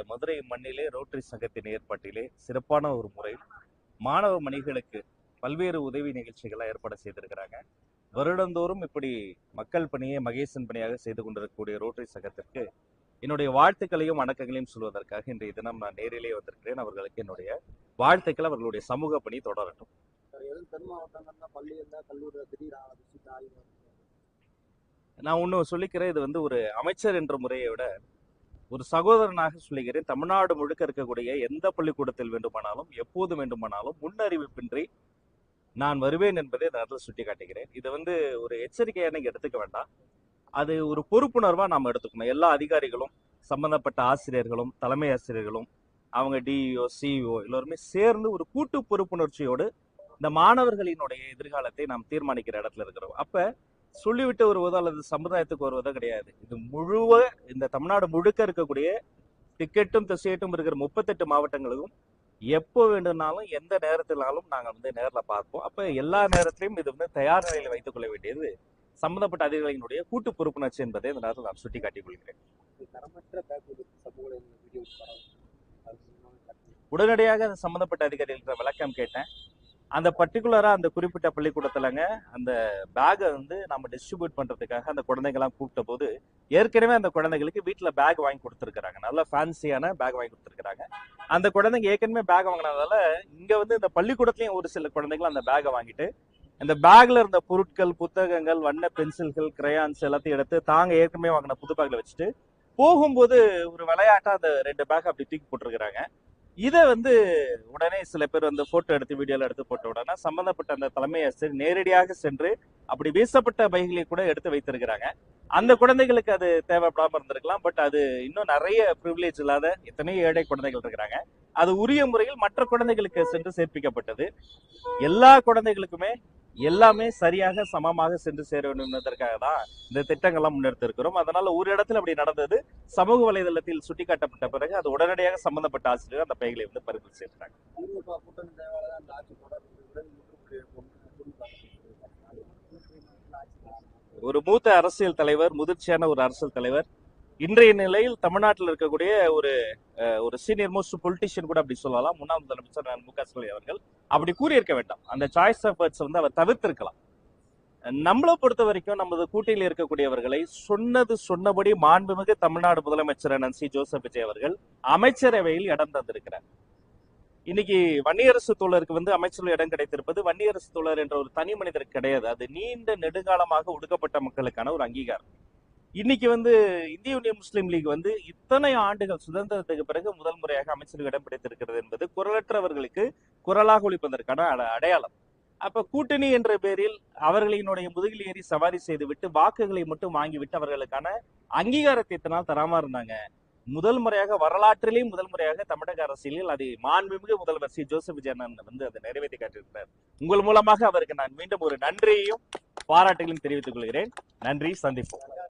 மதுரை மண்ணிலே ரோட்டரி சங்கத்தின் ஏற்பாட்டிலே சிறப்பான ஒரு முறையில் மாணவ மணிகளுக்கு பல்வேறு உதவி நிகழ்ச்சிகளை ஏற்பாடு செய்திருக்கிறாங்க. வருடந்தோறும் இப்படி மக்கள் பணியை மகேசன் பணியாக செய்து கொண்டிருக்கக்கூடிய ரோட்டரி சங்கத்திற்கு என்னுடைய வாழ்த்துக்களையும் வணக்கங்களையும் சொல்வதற்காக இன்றைய தினம் நான் நேரிலே வந்திருக்கிறேன். அவர்களுக்கு என்னுடைய வாழ்த்துக்கள். அவர்களுடைய சமூக பணி தொடரட்டும். நான் ஒண்ணு சொல்லிக்கிறேன், இது வந்து ஒரு அமைச்சர் என்ற முறையை விட ஒரு சகோதரனாக சொல்லுகிறேன். தமிழ்நாடு முழுக்க இருக்கக்கூடிய எந்த பள்ளிக்கூடத்தில் வேண்டுமானாலும் எப்போது வேண்டுமானாலும் முன்னறிவிப்பின்றி நான் வருவேன் என்பதை இந்த நேரத்தில் சுட்டி காட்டுகிறேன். இது வந்து ஒரு எச்சரிக்கையா நீங்க எடுத்துக்க வேண்டாம். அது ஒரு பொறுப்புணர்வா நாம் எடுத்துக்கணும். எல்லா அதிகாரிகளும், சம்பந்தப்பட்ட ஆசிரியர்களும், தலைமை ஆசிரியர்களும், அவங்க டிஇஓ சிஇஓ எல்லோருமே சேர்ந்து ஒரு கூட்டு பொறுப்புணர்ச்சியோடு இந்த மாணவர்களினுடைய எதிர்காலத்தை நாம் தீர்மானிக்கிற இடத்துல இருக்கிறோம். அப்ப சொல்லிவிட்டு வருவதோ அல்லது சமுதாயத்துக்கு வருவதோ கிடையாது. இது இந்த தமிழ்நாடு முழுக்க இருக்கக்கூடிய திக்கெட்டும் திசையட்டும் இருக்கிற 38 மாவட்டங்களுக்கும் எப்போ வேண்டும்னாலும் எந்த நேரத்தினாலும் நாங்கள் வந்து நேரில் பார்ப்போம். அப்ப எல்லா நேரத்திலையும் இது வந்து தயார் நிலையில் வைத்துக் கொள்ள வேண்டியது சம்பந்தப்பட்ட அதிகாரிகளுடைய கூட்டு பொறுப்புணர்ச்சி என்பதை இந்த நேரத்தில் நான் சுட்டி காட்டிக் கொள்கிறேன். உடனடியாக அந்த சம்பந்தப்பட்ட அதிகாரிகள் விளக்கம் கேட்டேன். அந்த பர்டிகுலரா அந்த குறிப்பிட்ட பள்ளிக்கூடத்துலங்க அந்த பேகை வந்து நம்ம டிஸ்ட்ரிபியூட் பண்றதுக்காக அந்த குழந்தைங்கலாம் கூப்பிட்ட போது ஏற்கனவே அந்த குழந்தைகளுக்கு வீட்டுல பேக் வாங்கி கொடுத்துருக்காங்க. நல்ல ஃபேன்சியான பேக் வாங்கி கொடுத்துருக்காங்க. அந்த குழந்தைங்க ஏற்கனவே பேக் வாங்கினதால இங்க வந்து இந்த பள்ளிக்கூடத்துலயும் ஒரு சில குழந்தைகள் அந்த பேகை வாங்கிட்டு அந்த பேக்ல இருந்த பொருட்கள், புத்தகங்கள், வண்ண பென்சில்கள், கிரையான்ஸ் எல்லாத்தையும் எடுத்து தாங்க ஏற்கனவே வாங்கின புது பேக்ல வச்சுட்டு போகும்போது ஒரு விளையாட்டா அந்த 2 பேக் அப்படி தூக்கி போட்டிருக்கிறாங்க. இதை வந்து உடனே சில பேர் வந்து போட்டோ எடுத்து வீடியோல எடுத்து போட்ட உடனே சம்பந்தப்பட்ட அந்த தலைமை ஆசிரியர் நேரடியாக சென்று அப்படி வீசப்பட்ட பைகளை கூட எடுத்து வைத்திருக்கிறாங்க. அந்த குழந்தைகளுக்கு அது தேவைப்படாம இருந்திருக்கலாம். பட் அது இன்னும் நிறைய ப்ரிவிலேஜ் இல்லாத எத்தனையோ ஏழை குழந்தைகள் இருக்கிறாங்க. அது உரிய முறையில் மற்ற குழந்தைகளுக்கு சென்று சேர்ப்பிக்கப்பட்டது. எல்லா குழந்தைகளுக்குமே எல்லாமே சரியாக சமமாக சென்று சேர வேண்டும் என்பதற்காக தான் இந்த திட்டங்கள்லாம் முன்னெடுத்திருக்கிறோம். அதனால ஒரு இடத்துல அப்படி நடந்தது. சமூக வலைதளத்தில் சுட்டிக்காட்டப்பட்ட பிறகு அது உடனடியாக சம்பந்தப்பட்ட ஆசிரியர் அந்த பைகளை வந்து பறிமுதல் செய்தாங்க. ஒரு மூத்த அரசியல் தலைவர், முதிர்ச்சியான ஒரு அரசியல் தலைவர், இன்றைய நிலையில் தமிழ்நாட்டில் இருக்கக்கூடிய ஒரு சீனியர் மோஸ்ட் பொலிட்டிஷியன் கூட அப்படி சொல்லலாம், முன்னாள் முதலமைச்சர் மு.க. ஸ்டாலின் அவர்கள் அப்படி கூறியிருக்க வேண்டாம். அந்த சாய்ஸ் ஆஃப் வேர்ட்ஸ் வந்து அவர் தவிர்த்திருக்கலாம். நம்மளை பொறுத்த வரைக்கும் நமது கூட்டில் இருக்கக்கூடியவர்களை சொன்னபடி மாண்புமிகு தமிழ்நாடு முதலமைச்சர் சி ஜோசப் விஜய் அவர்கள் அமைச்சரவையில் இடம் தந்திருக்கிறார். இன்னைக்கு வன்னியரசு தோழருக்கு வந்து அமைச்சர்கள் இடம் கிடைத்திருப்பது வன்னியரசு தோழர் என்ற ஒரு தனி மனிதருக்கு கிடையாது. அது நீண்ட நெடுங்காலமாக ஒடுக்கப்பட்ட மக்களுக்கான ஒரு அங்கீகாரம். இன்னைக்கு வந்து இந்திய யூனியன் முஸ்லீம் லீக் வந்து இத்தனை ஆண்டுகள் சுதந்திரத்துக்கு பிறகு முதல் முறையாக அமைச்சர்கள் இடம் பிடித்திருக்கிறது என்பது குரலற்றவர்களுக்கு குரலாக ஒழிப்பதற்கான அடையாளம். அப்ப கூட்டணி என்ற பேரில் அவர்களினுடைய முதுகில் ஏறி சவாரி செய்துவிட்டு வாக்குகளை மட்டும் வாங்கிவிட்டு அவர்களுக்கான அங்கீகாரத்தை இத்தனால் தராம இருந்தாங்க. முதல் முறையாக வரலாற்றிலேயே முதல் முறையாக தமிழக அரசியலில் அதை மாண்புமிகு முதல்வர் சி ஜோசப் விஜய் வந்து அதை நிறைவேற்றி காட்டியிருக்கிறார். உங்கள் மூலமாக அவருக்கு நான் மீண்டும் ஒரு நன்றியையும் பாராட்டுகளையும் தெரிவித்துக் கொள்கிறேன். நன்றி, சந்திப்போம்.